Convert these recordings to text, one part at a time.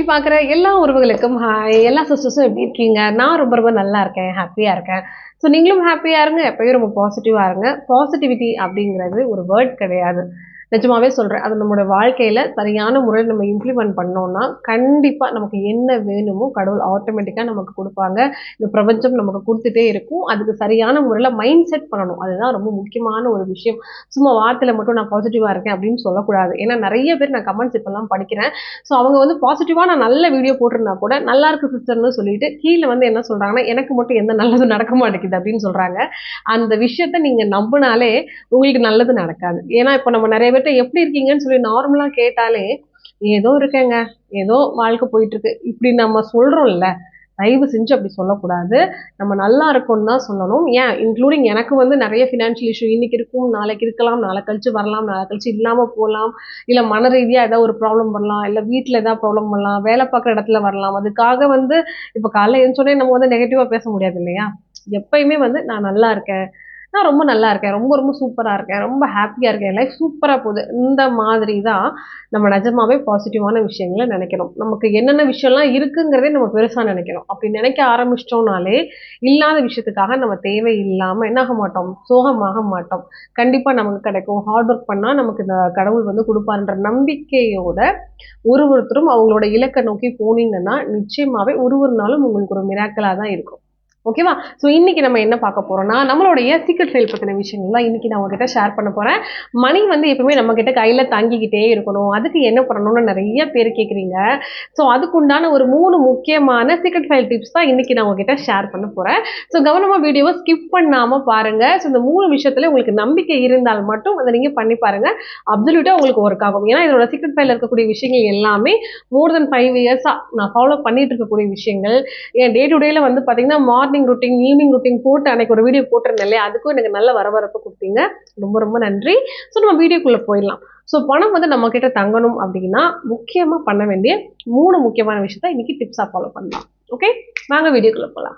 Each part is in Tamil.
பார்க்குற எல்லா உறவுகளுக்கும் ஹாய். எல்லா சிஸ்டர்ஸும் எப்படி இருக்கீங்க? நான் ரொம்ப ரொம்ப நல்லா இருக்கேன். ஹாப்பியா இருக்கேன். ஸோ நீங்களும் ஹாப்பியா இருங்க. எப்பயும் ரொம்ப பாசிட்டிவா இருங்க. பாசிட்டிவிட்டி அப்படிங்கிறது ஒரு வேர்ட் கிடையாது. நிஜமாவே சொல்றேன். அது நம்மளோட வாழ்க்கையில சரியான முறையில நம்ம இம்ப்ளிமெண்ட் பண்ணோம்னா, கண்டிப்பா நமக்கு என்ன வேணுமோ கடவுள் ஆட்டோமேட்டிக்கா நமக்கு குடுப்பாங்க. இந்த பிரபஞ்சம் நமக்கு குடுத்துட்டே இருக்கும். அதுக்கு சரியான முறையில மைண்ட் செட் பண்ணணும். அதுதான் ரொம்ப முக்கியமான ஒரு விஷயம். சும்மா வார்த்தையில மட்டும் நான் பாசிட்டிவா இருக்கேன் அப்படின்னு சொல்லக்கூடாது. ஏன்னா நெறைய பேர் நான் கமெண்ட்ஸ் இப்பலாம் படிக்கிறேன். ஸோ அவங்க வந்து பாசிட்டிவா நான் நல்ல வீடியோ போட்டிருந்தா கூட, நல்லா இருக்கு சிஸ்டர்ன்னு சொல்லிட்டு, கீழ வந்து என்ன சொல்றாங்கன்னா, எனக்கு மட்டும் எந்த நல்லதும் நடக்க மாட்டேங்குது அப்படின்னு சொல்றாங்க. அந்த விஷயத்த நீங்க நம்புனாலே உங்களுக்கு நல்லது நடக்காது. ஏன்னா, இப்ப நம்ம நெறைய பேர்ட்ட எப்படி இருக்கீங்கன்னு சொல்லி நார்மலா கேட்டாலே, ஏதோ இருக்கேங்க, ஏதோ வாழ்க்கை போயிட்டு இருக்கு. இப்படி நம்ம சொல்றோம்ல, தயவு செஞ்சு அப்படி சொல்லக்கூடாது. நம்ம நல்லா இருக்கோம்னு தான் சொல்லணும். ஏன் இன்க்ளூடிங் எனக்கு வந்து நெறைய ஃபினான்ஷியல் இஷ்யூ இன்னைக்கு இருக்கும், நாளைக்கு இருக்கலாம், நாளை கழிச்சு வரலாம், நாளை கழிச்சு இல்லாம போலாம். இல்ல மன ரீதியா ஏதாவது ஒரு ப்ராப்ளம் வரலாம். இல்ல வீட்ல ஏதாவது ப்ராப்ளம் வரலாம். வேலை பார்க்குற இடத்துல வரலாம். அதுக்காக வந்து இப்ப காலைல எந்திரிச்சோனே நம்ம வந்து நெகட்டிவா பேச முடியாது இல்லையா? எப்பயுமே வந்து நான் நல்லா இருக்கேன். நான் ரொம்ப நல்லா இருக்கேன். ரொம்ப ரொம்ப சூப்பரா இருக்கேன். ரொம்ப ஹாப்பியா இருக்கேன். என் லைஃப் சூப்பரா போகுது. இந்த மாதிரி தான் நம்ம நிஜமாவே பாசிட்டிவான விஷயங்கள நெனைக்கணும். நமக்கு என்னென்ன விஷயம்லாம் இருக்குங்கிறதே நம்ம பெருசா நெனைக்கணும். அப்படி நெனைக்க ஆரம்பிச்சிட்டோம்னாலே, இல்லாத விஷயத்துக்காக நம்ம தேவையில்லாம என்ன ஆக மாட்டோம்? சோகமாக மாட்டோம். கண்டிப்பா நமக்கு கிடைக்கும். ஹார்ட் ஒர்க் பண்ணா நமக்கு இந்த கடவுள் வந்து குடுப்பாருன்ற நம்பிக்கையோட ஒருத்தரும் அவங்களோட இலக்க நோக்கி போனீங்கன்னா, நிச்சயமாவே ஒரு நாளும் உங்களுக்கு ஒரு மிராக்கிளா தான் இருக்கும். ஓகேவா? ஸோ இன்னைக்கு நம்ம என்ன பார்க்க போறோம்னா, நம்மளுடைய சீக்ரெட் ஃபைல் பத்தின விஷயங்கள் தான் இன்னைக்கு நான் உங்ககிட்ட ஷேர் பண்ண போறேன். மணி வந்து எப்பவுமே நம்ம கிட்ட கையில தங்கிக்கிட்டே இருக்கணும். அதுக்கு என்ன பண்ணணும்னு நெறைய பேர் கேட்குறீங்க. ஸோ அதுக்குண்டான ஒரு 3 முக்கியமான சீக்ரெட் ஃபைல் டிப்ஸ் தான் இன்னைக்கு நான் உங்ககிட்ட ஷேர் பண்ண போறேன். ஸோ கவனமா வீடியோவ ஸ்கிப் பண்ணாம பாருங்க. ஸோ இந்த 3 விஷயத்துல உங்களுக்கு நம்பிக்கை இருந்தால் மட்டும் அத நீங்க பண்ணி பாருங்க. அப்சல்யூட்டா உங்களுக்கு ஒர்க் ஆகும். ஏன்னா இதோட சீக்ரெட் ஃபைல்ல இருக்கக்கூடிய விஷயங்கள் எல்லாமே மோர் தென் 5 இயர்ஸா நான் ஃபாலோ பண்ணிட்டு இருக்கக்கூடிய விஷயங்கள். என் டே டு டேல வந்து பார்த்தீங்கன்னா, மார்னிங் ரொட்டீன், ஈவினிங் ரொட்டீன் போட்டு அன்னைக்கு ஒரு வீடியோ போட்டிருந்தேன் இல்லையா? அதுக்கும் எனக்கு நல்ல வரவேற்பு குடுத்தீங்க. ரொம்ப ரொம்ப நன்றி. ஸோ நம்ம வீடியோக்குள்ள போயிடலாம். ஸோ பணம் வந்து நம்ம கிட்ட தங்கணும் அப்படின்னா, முக்கியமா பண்ண வேண்டிய 3 முக்கியமான விஷயத்த இன்னைக்கு டிப்ஸா ஃபாலோ பண்ணலாம். ஓகே? வாங்க வீடியோக்குள்ள போலாம்.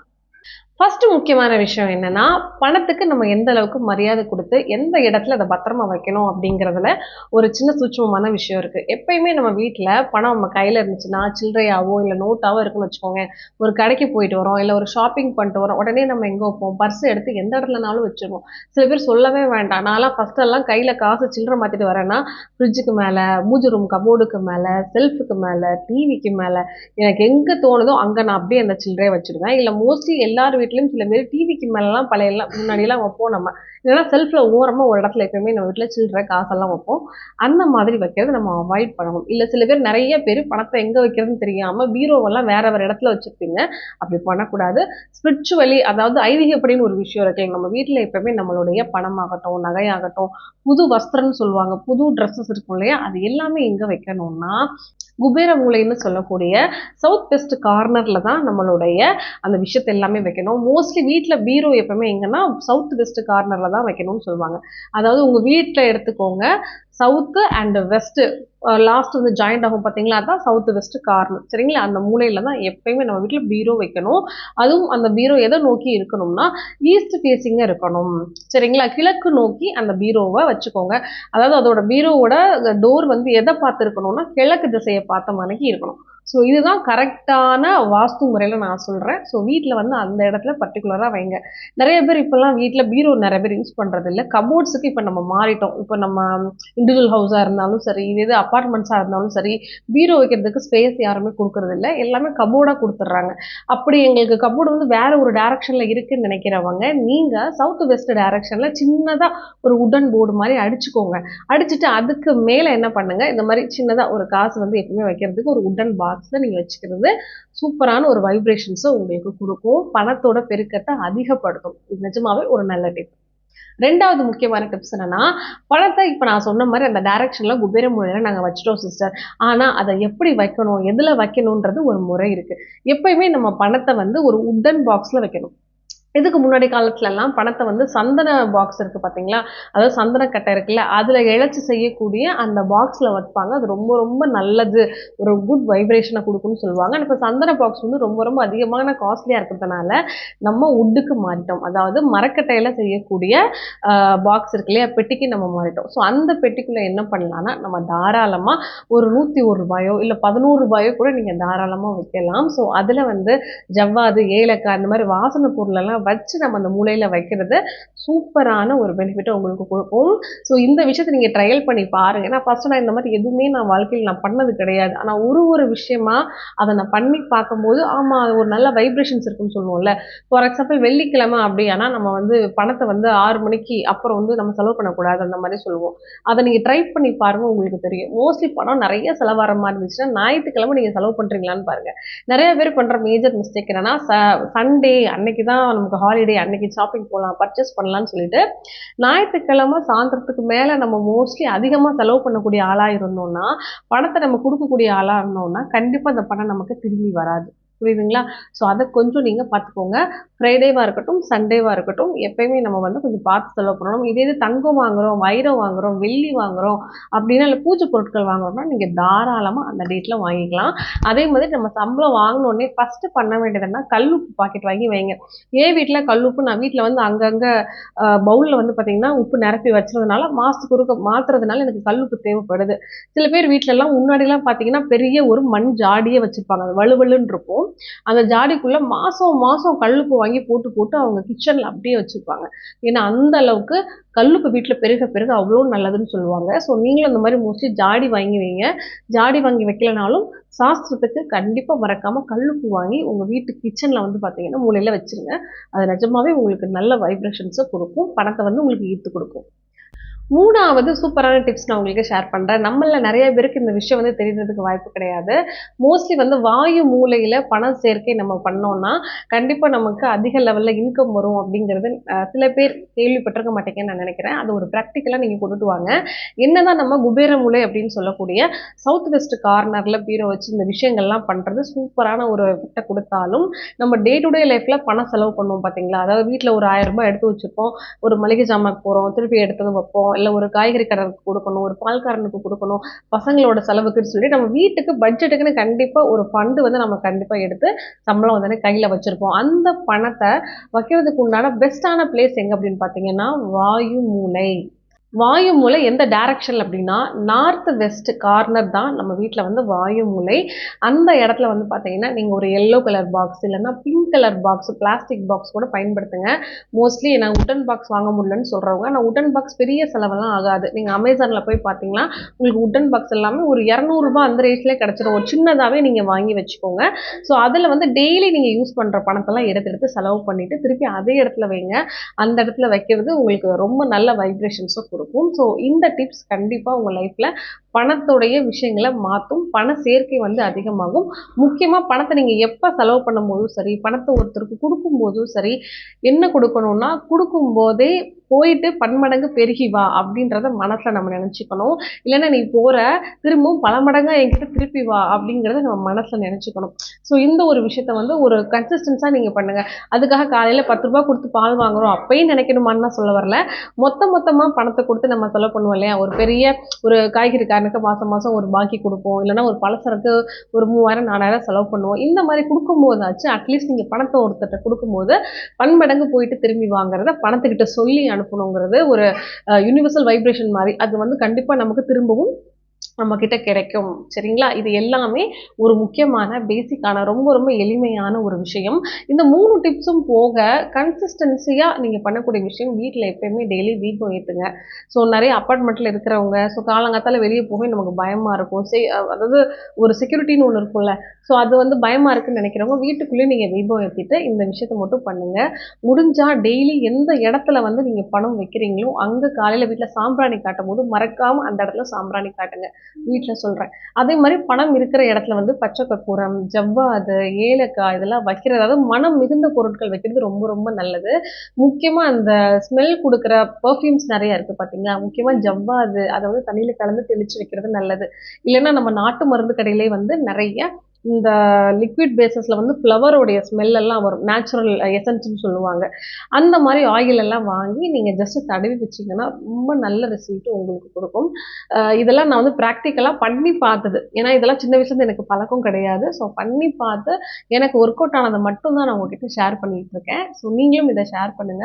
ஃபர்ஸ்ட் முக்கியமான விஷயம் என்னன்னா, பணத்துக்கு நம்ம எந்த அளவுக்கு மரியாதை குடுத்து, எந்த இடத்துல அத பத்திரமா வைக்கணும் அப்படிங்கிறதுல ஒரு சின்ன சூட்சுமமான விஷயம் இருக்கு. எப்பயுமே நம்ம வீட்ல பணம் நம்ம கையில இருந்துச்சுன்னா, சில்லறையாவோ இல்ல நோட்டாவோ இருக்குன்னு வச்சுக்கோங்க. ஒரு கடைக்கு போயிட்டு வரோம், இல்ல ஒரு ஷாப்பிங் பண்ணிட்டு வரோம். உடனே நம்ம எங்க வைப்போம்? பர்ஸ் எடுத்து எந்த இடத்துலனாலும் வச்சுருவோம். சில பேர் சொல்லவே வேண்டாம். நான்லாம் ஃபர்ஸ்ட் எல்லாம் கையில காசு சில்லறை மாத்திட்டு வரேன்னா, ஃப்ரிட்ஜுக்கு மேல, பூஜை ரூம் கபோர்டுக்கு மேல, செல்ஃபுக்கு மேல, டிவிக்கு மேல, எனக்கு எங்க தோணுதோ அங்க நான் அப்படியே அந்த சில்லறைய வச்சுடுவேன். இல்ல மோஸ்ட்லி எல்லார் வீட்லயும் சில பேர் டிவிக்கு மேலலாம் பழையலாம் முன்னாடிலாம் வைப்போம் நம்ம. இல்லைன்னா செல்ஃப்ல ஓரமா ஒரு இடத்துல எப்பயுமே நம்ம வீட்ல சில்லறை காசெல்லாம் வைப்போம். அந்த மாதிரி வைக்கிறத நம்ம அவாய்ட் பண்ணணும். இல்ல சில பேர் நெறைய பேரு பணத்த எங்க வைக்கிறதுன்னு தெரியாம பீரோவெல்லாம் வேற வேற இடத்துல வச்சிருப்பீங்க. அப்படி பண்ணக்கூடாது. ஸ்பிரிச்சுவலி அதாவது ஐதீகப்படின்னு ஒரு விஷயம் இருக்குல்ல. நம்ம வீட்ல எப்பவுமே நம்மளுடைய பணமாகட்டும், நகையாகட்டும், புது வஸ்திரம்னு சொல்லுவாங்க. புது ட்ரெஸ்ஸஸ் இருக்கும் இல்லையா? அது எல்லாமே எங்க வைக்கணும்னா, குபேர மூலைன்னு சொல்லக்கூடிய சவுத் வெஸ்ட் கார்னர்ல தான் நம்மளுடைய அந்த விஷயத்த எல்லாமே வைக்கணும். மோஸ்ட்லி வீட்ல பீரோ எப்பவுமே எங்கன்னா, சவுத் வெஸ்ட் கார்னர்ல தான் வைக்கணும்னு சொல்லுவாங்க. அதாவது உங்க வீட்ல எடுத்துக்கோங்க. சவுத் அண்ட் வெஸ்ட் லாஸ்ட் வந்து ஜாயிண்ட் ஆகும் பார்த்தீங்களா? அதான் சவுத் வெஸ்ட் கார்னர். சரிங்களா? அந்த மூலையில தான் எப்பயுமே நம்ம வீட்ல பீரோ வைக்கணும். அதுவும் அந்த பீரோ எத நோக்கி இருக்கணும்னா, ஈஸ்ட் ஃபேசிங்கா இருக்கணும். சரிங்களா? கிழக்கு நோக்கி அந்த பீரோவ வச்சுக்கோங்க. அதாவது அதோட பீரோவோட டோர் வந்து எத பார்த்து இருக்கணும்னா, கிழக்கு திசைய பார்த்த மாணிக்கு இருக்கணும். ஸோ இதுதான் கரெக்ட்டான வாஸ்து முறையில நான் சொல்றேன். ஸோ வீட்ல வந்து அந்த இடத்துல பர்ட்டிகுலரா வைங்க. நெறைய பேர் இப்பலாம் வீட்ல பீரோ நெறைய பேர் யூஸ் பண்றதில்ல. கபோர்ட்ஸுக்கு இப்ப நம்ம மாறிட்டோம். இப்ப நம்ம இண்டிவிஜுவல் ஹவுஸா இருந்தாலும் சரி, இதே இது அபார்ட்மெண்ட்ஸா இருந்தாலும் சரி, பீரோ வைக்கிறதுக்கு ஸ்பேஸ் யாருமே குடுக்குறதில்ல. எல்லாமே கபோர்டா குடுத்துடுறாங்க. அப்படி எங்களுக்கு கபோர்டு வந்து வேற ஒரு டைரக்ஷன்ல இருக்குன்னு நெனைக்கிறவங்க, நீங்க சவுத் வெஸ்ட் டைரக்ஷன்ல சின்னதா ஒரு வுட்டன் போர்டு மாரி அடிச்சுக்கோங்க. அடிச்சுட்டு அதுக்கு மேல என்ன பண்ணுங்க, இந்த மாரி சின்னதா ஒரு காசு வந்து எப்பவுமே வைக்கிறதுக்கு ஒரு வுட்டன் பாக்ஸ்ல நீங்க வச்சுக்கிறது சூப்பரான ஒரு வைப்ரேஷன்ஸ உங்களுக்கு குடுக்கும். பணத்தோட பெருக்கத்த அதிகப்படுத்தும். இது நிஜமாவே ஒரு நல்ல டிப். 2வது முக்கியமான டிப்ஸ் என்னன்னா, பணத்த இப்ப நான் சொன்ன மாரி அந்த டைரக்ஷன்ல குபேர மூலையில நாங்க வச்சுட்டோம் சிஸ்டர். ஆனா, அத எப்படி வைக்கணும்? எதுல வைக்கணும்ன்றது ஒரு முறை இருக்கு. எப்பயுமே நம்ம பணத்த வந்து ஒரு வுட்டன் பாக்ஸ்ல வைக்கணும். இதுக்கு முன்னாடி காலத்துலலாம் பணத்தை வந்து சந்தன பாக்ஸ் இருக்குது பார்த்தீங்களா, அதாவது சந்தன கட்டை இருக்குல்ல, அதில் இழைச்சி செய்யக்கூடிய அந்த பாக்ஸில் வைப்பாங்க. அது ரொம்ப ரொம்ப நல்லது, ஒரு குட் வைப்ரேஷனை கொடுக்கும்னு சொல்லுவாங்க. இப்போ சந்தன பாக்ஸ் வந்து ரொம்ப ரொம்ப அதிகமான காஸ்ட்லியாக இருக்கிறதுனால நம்ம உட்டுக்கு மாறிட்டோம். அதாவது மரக்கட்டையில் செய்யக்கூடிய பாக்ஸ் இருக்கு இல்லையா, பெட்டிக்கு நம்ம மாறிட்டோம். ஸோ அந்த பெட்டிக்குள்ளே என்ன பண்ணலான்னா, நம்ம தாராளமாக ஒரு ₹101 இல்லை ₹11 கூட நீங்கள் தாராளமாக வைக்கலாம். ஸோ அதில் வந்து ஜவ்வாது, ஏலக்காய் இந்த மாதிரி வாசனை பொருளெல்லாம் வச்சு நம்ம அந்த மூலையில வைக்கிறது சூப்பரான ஒரு பெனிஃபிட்டை உங்களுக்கு கொடுக்கும். ஸோ இந்த விஷயத்தை நீங்கள் ட்ரையல் பண்ணி பாருங்க. ஏன்னா ஃபர்ஸ்ட் நான் இந்த மாதிரி எதுவுமே நான் வாழ்க்கையில் நான் பண்ணது கிடையாது. ஆனால் ஒரு விஷயமா அதை நான் பண்ணி பார்க்கும்போது ஆமாம், அது ஒரு நல்ல வைப்ரேஷன்ஸ் இருக்குன்னு சொல்லுவோம்ல. ஃபார் எக்ஸாம்பிள் வெள்ளிக்கிழமை அப்படி ஆனால் நம்ம வந்து பணத்தை வந்து 6 மணிக்கு அப்புறம் வந்து நம்ம செலவு பண்ணக்கூடாது அந்த மாதிரி சொல்லுவோம். அதை நீங்கள் ட்ரை பண்ணி பாருங்க, உங்களுக்கு தெரியும். மோஸ்ட்லி பணம் நிறைய செலவாகிற மாதிரி இருந்துச்சுன்னா ஞாயிற்றுக்கிழமை நீங்கள் செலவு பண்ணுறீங்களான்னு பாருங்க. நிறைய பேர் பண்ணுற மேஜர் மிஸ்டேக் என்னன்னா, சண்டே அன்னைக்கு தான் நமக்கு ஹாலிடே, அன்னைக்கு ஷாப்பிங் போகலாம், பர்ச்சேஸ் பண்ணலாம்னு சொல்லிட்டு ஞாயிற்றுக்கிழமை சாயந்தரத்துக்கு மேலே நம்ம மோஸ்ட்லி அதிகமாக செலவு பண்ணக்கூடிய ஆளாக இருந்தோம்னா, பணத்தை நம்ம கொடுக்கக்கூடிய ஆளாக இருந்தோம்னா கண்டிப்பாக அந்த பணம் நமக்கு திரும்பி வராது. புரியுதுங்களா? ஸோ அதை கொஞ்சம் நீங்கள் பார்த்துக்கோங்க. ஃப்ரைடேவாக இருக்கட்டும், சண்டேவாக இருக்கட்டும், எப்பயுமே நம்ம வந்து கொஞ்சம் பார்த்து செலவு பண்ணணும். இதே இது தங்கம் வாங்குகிறோம், வைரம் வாங்குகிறோம், வெள்ளி வாங்குகிறோம் அப்படின்னா, இல்லை பூஜை பொருட்கள் வாங்குறோம்னா நீங்கள் தாராளமாக அந்த டேட்டில் வாங்கிக்கலாம். அதே மாதிரி நம்ம சம்பளம் வாங்கினோடனே ஃபஸ்ட்டு பண்ண வேண்டியதுன்னா கல்லுப்பு பாக்கெட் வாங்கி வைங்க. ஏன் வீட்டில் கல்லுப்பு, நான் வீட்டில் வந்து அங்கங்கே பவுலில் வந்து பார்த்தீங்கன்னா உப்பு நிரப்பி வச்சுறதுனால மாதத்துக்கு ஒருக்க மாற்றுறதுனால எனக்கு கல்லுப்பு தேவைப்படுது. சில பேர் வீட்டிலலாம் முன்னாடிலாம் பார்த்தீங்கன்னா பெரிய ஒரு மண் ஜாடியே வச்சுருப்பாங்க, அது வலுவலுன்னு இருக்கும். அந்த ஜாடிக்குள்ள மாசம் மாசம் கல்லுப்பு வாங்கி போட்டு போட்டு அவங்க கிச்சன்ல அப்படியே வச்சிருப்பாங்க. ஏன்னா அந்த அளவுக்கு கல்லுப்பு வீட்டுல பெருக பெருக அவ்வளோ நல்லதுன்னு சொல்லுவாங்க. ஸோ நீங்களும் அந்த மாதிரி மோஸ்ட்லி ஜாடி வாங்கி வைங்க. ஜாடி வாங்கி வைக்கலனாலும் சாஸ்திரத்துக்கு கண்டிப்பா மறக்காம கல்லுப்பு வாங்கி உங்க வீட்டு கிச்சன்ல வந்து பாத்தீங்கன்னா மூலையில வச்சிருங்க. அது நிஜமாவே உங்களுக்கு நல்ல வைப்ரேஷன்ஸை கொடுக்கும், பணத்தை வந்து உங்களுக்கு ஈர்த்து கொடுக்கும். 3வது சூப்பரான டிப்ஸ் நான் உங்களுக்கு ஷேர் பண்ணுறேன். நம்மள நிறைய பேருக்கு இந்த விஷயம் வந்து தெரியறதுக்கு வாய்ப்பு கிடையாது. மோஸ்ட்லி வந்து வாயு மூலையில் பண சேர்க்கை நம்ம பண்ணோம்னா கண்டிப்பாக நமக்கு அதிக லெவலில் இன்கம் வரும் அப்படிங்கிறது சில பேர் கேள்விப்பட்டிருக்க மாட்டேங்கன்னு நான் நினைக்கிறேன். அது ஒரு ப்ராக்டிக்கலாக நீங்கள் கொண்டுட்டு வாங்க. என்னதான் நம்ம குபேர மூலை அப்படின்னு சொல்லக்கூடிய சவுத் வெஸ்ட் கார்னரில் பீரோ வச்சு இந்த விஷயங்கள்லாம் பண்ணுறது சூப்பரான ஒரு எஃபெக்டை கொடுத்தாலும், நம்ம டே டு டே லைஃப்பில் பணம் செலவு பண்ணுவோம் பார்த்தீங்களா? அதாவது வீட்டில் ஒரு 1000 ரூபாய் எடுத்து வச்சுப்போம், ஒரு மளிகை ஜாமான் போகிறோம், திருப்பி எடுத்தது வைப்போம், இல்லை ஒரு காய்கறி கடனுக்கு கொடுக்கணும், ஒரு பால்காரனுக்கு கொடுக்கணும், பசங்களோட செலவுக்குன்னு சொல்லி நம்ம வீட்டுக்கு பட்ஜெட்டுக்குன்னு கண்டிப்பாக ஒரு ஃபண்டு வந்து நம்ம கண்டிப்பாக எடுத்து சம்பளம் வந்து கையில் வச்சுருப்போம். அந்த பணத்தை வைக்கிறதுக்கு உண்டான பெஸ்ட்டான பிளேஸ் எங்கே அப்படின்னு பார்த்தீங்கன்னா வாயு மூலை. வாயு மூலை எந்த டைரக்ஷன் அப்படின்னா நார்த் வெஸ்ட் கார்னர் தான் நம்ம வீட்டில் வந்து வாயு மூலை. அந்த இடத்துல வந்து பார்த்தீங்கன்னா நீங்கள் ஒரு எல்லோ கலர் பாக்ஸ் இல்லைன்னா pink colour box, plastic box கூட பயன்படுத்துங்க. மோஸ்ட்லி நான் உட்டன் பாக்ஸ் வாங்க முடியலன்னு சொல்கிறவங்க, நான் உட்டன் பாக்ஸ் பெரிய செலவெல்லாம் ஆகாது. நீங்கள் அமேசானில் போய் பார்த்தீங்கன்னா உங்களுக்கு உட்டன் பாக்ஸ் எல்லாமே ஒரு ₹200 அந்த ரேட்லேயே கிடச்சிடும். ஒரு சின்னதாகவே நீங்கள் வாங்கி வச்சுக்கோங்க. ஸோ அதில் வந்து டெய்லி நீங்கள் யூஸ் பண்ணுற பணத்தெல்லாம் எடுத்து எடுத்து செலவு பண்ணிவிட்டு திருப்பி அதே இடத்துல வைங்க. அந்த இடத்துல வைக்கிறது உங்களுக்கு ரொம்ப நல்ல வைப்ரேஷன்ஸை கொடுக்கும். ஸோ இந்த டிப்ஸ் கண்டிப்பாக உங்கள் லைஃப்பில் பணத்தோடைய விஷயங்களை மாற்றும், பண சேர்க்கை வந்து அதிகமாகும். முக்கியமாக பணத்தை நீங்கள் எப்போ செலவு பண்ணும்போதும் சரி, பணத்தை ஒருத்தருக்கு கொடுக்கும்போதும் சரி, என்ன கொடுக்கணும்னா கொடுக்கும்போதே போயிட்டு பன்மடங்கு பெருகி வா அப்படின்றத மனசில் நம்ம நினச்சிக்கணும். இல்லைன்னா நீ போகிற திரும்பவும் பல மடங்காக என்கிட்ட திருப்பி வா அப்படிங்கிறத நம்ம மனசில் நினச்சிக்கணும். ஸோ இந்த ஒரு விஷயத்த வந்து ஒரு கன்சிஸ்டன்ஸாக நீங்கள் பண்ணுங்கள். அதுக்காக காலையில் ₹10 கொடுத்து பால் வாங்குகிறோம் அப்பயும் நினைக்கணுமான்னு நான் சொல்ல வரல. மொத்தமாக பணத்தை கொடுத்து நம்ம செலவு பண்ணுவோம் இல்லையா? ஒரு பெரிய ஒரு காய்கறிக்காரனுக்கு மாதம் மாதம் ஒரு பாக்கி கொடுப்போம், இல்லைன்னா ஒரு பலசரக்கு ஒரு 3000 4000 செலவு பண்ணுவோம். இந்த மாதிரி கொடுக்கும்போதாச்சும் அட்லீஸ்ட் நீங்கள் பணத்தை ஒருத்தர்கிட்ட கொடுக்கும்போது பன்மடங்கு போயிட்டு திரும்பி வாங்குறத பணத்துக்கிட்ட சொல்லி அனுப்பணுங்கிறது ஒரு யூனிவர்சல் வைப்ரேஷன் மாதிரி. அது வந்து கண்டிப்பாக நமக்கு திரும்பவும் நம்ம கிட்ட கிடைக்கும். சரிங்களா? இது எல்லாமே ஒரு முக்கியமான பேசிக்கான ரொம்ப ரொம்ப எளிமையான ஒரு விஷயம். இந்த 3 டிப்ஸும் போக கன்சிஸ்டன்சியாக நீங்கள் பண்ணக்கூடிய விஷயம், வீட்டில் எப்பயுமே டெய்லி தீபம் ஏற்றுங்க. ஸோ நிறைய அப்பார்ட்மெண்ட்டில் இருக்கிறவங்க ஸோ காலங்காத்தால வெளியே போக நமக்கு பயமாக இருக்கும். அதாவது ஒரு செக்யூரிட்டின்னு ஒன்று இருக்கும்ல, ஸோ அது வந்து பயமாக இருக்குன்னு நினைக்கிறவங்க வீட்டுக்குள்ளேயே நீங்கள் தீபம் ஏற்றிட்டு இந்த விஷயத்த மட்டும் பண்ணுங்கள். முடிஞ்சால் டெய்லி எந்த இடத்துல வந்து நீங்கள் பணம் வைக்கிறீங்களோ அங்கே காலையில் வீட்டில் சாம்பிராணி காட்டும் போது மறக்காமல் அந்த இடத்துல சாம்பிராணி காட்டுங்க. வீட்டில் சொல்கிறேன். அதே மாதிரி பணம் இருக்கிற இடத்துல வந்து பச்சை கற்பூரம், ஜவ்வாது, ஏலக்காய் இதெல்லாம் வைக்கிறது, அதாவது மனம் மிகுந்த பொருட்கள் வைக்கிறது ரொம்ப ரொம்ப நல்லது. முக்கியமாக அந்த ஸ்மெல் கொடுக்குற பர்ஃப்யூம்ஸ் நிறையா இருக்குது பார்த்தீங்களா? முக்கியமாக ஜவ்வாது அதை வந்து தண்ணியில் கலந்து தெளித்து வைக்கிறது நல்லது. இல்லைன்னா நம்ம நாட்டு மருந்து கடையிலே வந்து நிறைய இந்த லிக்விட் பேஸஸ்ல வந்து ஃப்ளவருடைய ஸ்மெல் எல்லாம் வரும், நேச்சுரல் எசன்ஸ்ன்னு சொல்லுவாங்க. அந்த மாதிரி ஆயில் எல்லாம் வாங்கி நீங்க ஜஸ்ட் தடவி வச்சீங்கன்னா ரொம்ப நல்ல ரிசல்ட் உங்களுக்கு கொடுக்கும். இதெல்லாம் நான் வந்து ப்ராக்டிக்கலா பண்ணி பார்த்தது. ஏன்னா இதெல்லாம் சின்ன வயசுல இருந்து எனக்கு பழக்கம் கிடையாது. ஸோ பண்ணி பார்த்து எனக்கு ஒர்க் அவுட் ஆனதை மட்டும் தான் நான் உங்ககிட்ட ஷேர் பண்ணிட்டு இருக்கேன். ஸோ நீங்களும் இதை ஷேர் பண்ணுங்க.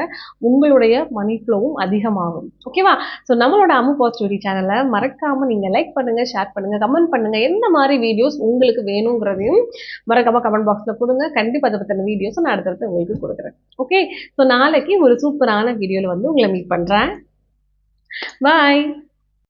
உங்களுடைய மணி ஃப்ளோவும் அதிகமாகும். ஓகேவா? ஸோ நம்மளோட அம்மு பாசிட்டிவிட்டி சேனலை மறக்காம நீங்க லைக் பண்ணுங்க, ஷேர் பண்ணுங்க, கமெண்ட் பண்ணுங்க. என்ன மாதிரி வீடியோஸ் உங்களுக்கு வேணுங்கிறதையும் மறக்காம கமெண்ட் பாக்ஸ்ல கொடுங்க. கண்டிப்பா அதை பத்தின வீடியோஸ் நான் அடுத்தடுத்து உங்களுக்கு கொடுக்குறேன். ஓகே? ஸோ நாளைக்கு ஒரு சூப்பரான வீடியோல வந்து உங்களை மீட் பண்றேன். பாய்.